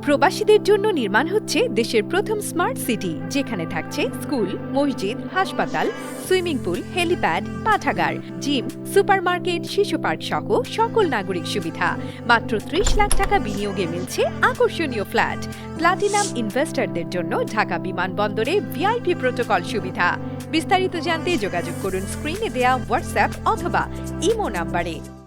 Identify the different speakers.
Speaker 1: প্রবাসীদের জন্য নির্মাণ হচ্ছে দেশের প্রথম স্মার্ট সিটি, যেখানে থাকছে স্কুল, মসজিদ, হাসপাতাল, সুইমিং পুল, হেলিপ্যাড, পাঠাগার, জিম, সুপারমার্কেট, শিশু পার্ক সহ সকল নাগরিক সুবিধা। মাত্র ৩০ লাখ টাকা বিনিয়োগে মিলছে আকর্ষণীয় ফ্ল্যাট। প্লাটিনাম ইনভেস্টরদের জন্য ঢাকা বিমানবন্দরে ভিআইপি প্রোটোকল সুবিধা। বিস্তারিত জানতে যোগাযোগ করুন স্ক্রিনে দেয়া হোয়াটসঅ্যাপ অথবা ইমো নাম্বারে।